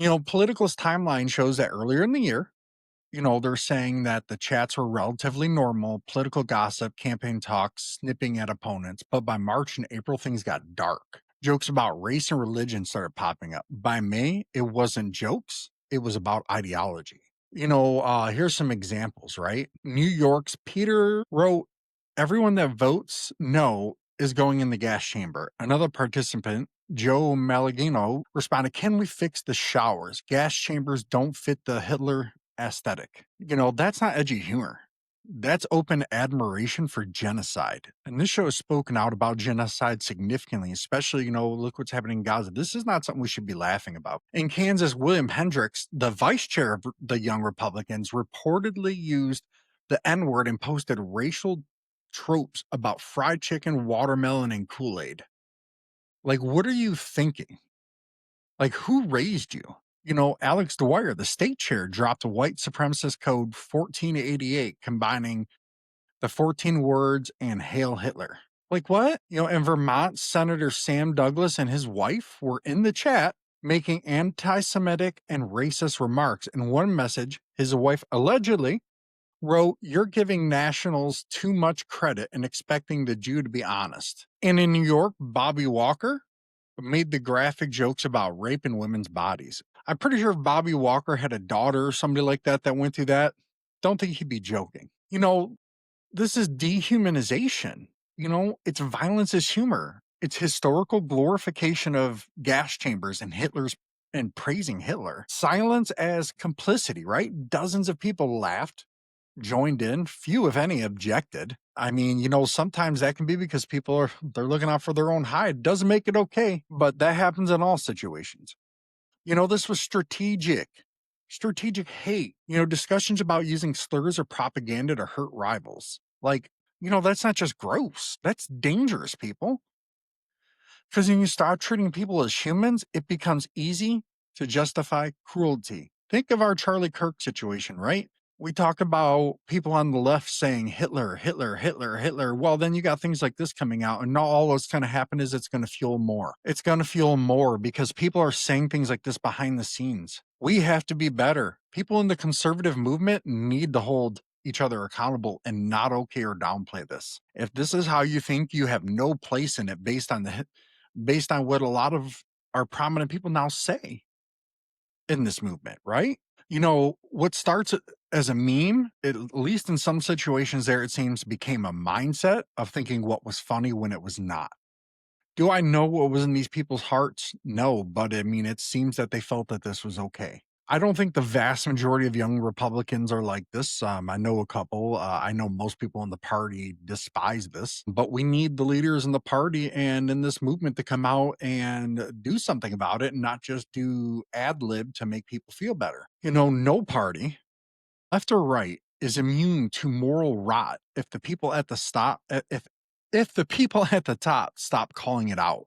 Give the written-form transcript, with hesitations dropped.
Political's timeline shows that earlier in the year, they're saying that the chats were relatively normal, political gossip, campaign talks, snipping at opponents. But by March and April, things got dark. Jokes about race and religion started popping up. By May, it wasn't jokes, it was about ideology. Here's some examples, right? New York's Peter wrote, "Everyone that votes no is going in the gas chamber." Another participant, Joe Malagino, responded, "Can we fix the showers? Gas chambers don't fit the Hitler aesthetic." That's not edgy humor. That's open admiration for genocide. And this show has spoken out about genocide significantly, especially, look what's happening in Gaza. This is not something we should be laughing about. In Kansas, William Hendricks, the vice chair of the Young Republicans, reportedly used the N word and posted racial tropes about fried chicken, watermelon, and Kool Aid. Like, what are you thinking? Like, who raised you? Alex Dwyer, the state chair, dropped a white supremacist code 1488, combining the 14 words and Hail Hitler. Like, what? In Vermont, Senator Sam Douglas and his wife were in the chat making anti Semitic and racist remarks. In one message, his wife allegedly wrote, "You're giving nationals too much credit and expecting the Jew to be honest." And in New York, Bobby Walker made the graphic jokes about rape in women's bodies. I'm pretty sure if Bobby Walker had a daughter or somebody like that went through that, don't think he'd be joking. This is dehumanization. It's violence is humor. It's historical glorification of gas chambers and Hitler's and praising Hitler. Silence as complicity, right? Dozens of people laughed, joined in, few if any objected. I mean, sometimes that can be because they're looking out for their own hide. Doesn't make it okay, but that happens in all situations. This was strategic hate, discussions about using slurs or propaganda to hurt rivals. Like, that's not just gross, that's dangerous, people. Because when you start treating people as humans, it becomes easy to justify cruelty. Think of our Charlie Kirk situation, right? We talk about people on the left saying Hitler, Hitler, Hitler, Hitler. Well, then you got things like this coming out, and now all that's going to happen is it's going to fuel more. It's going to fuel more because people are saying things like this behind the scenes. We have to be better. People in the conservative movement need to hold each other accountable and not okay or downplay this. If this is how you think, you have no place in it based on what a lot of our prominent people now say in this movement, right? What starts as a meme, at least in some situations there, it seems became a mindset of thinking what was funny when it was not. Do I know what was in these people's hearts? No, but I mean, it seems that they felt that this was okay. I don't think the vast majority of young Republicans are like this. I know a couple. I know most people in the party despise this, but we need the leaders in the party and in this movement to come out and do something about it and not just do ad lib to make people feel better. No party, left or right, is immune to moral rot if the people at the top stop calling it out.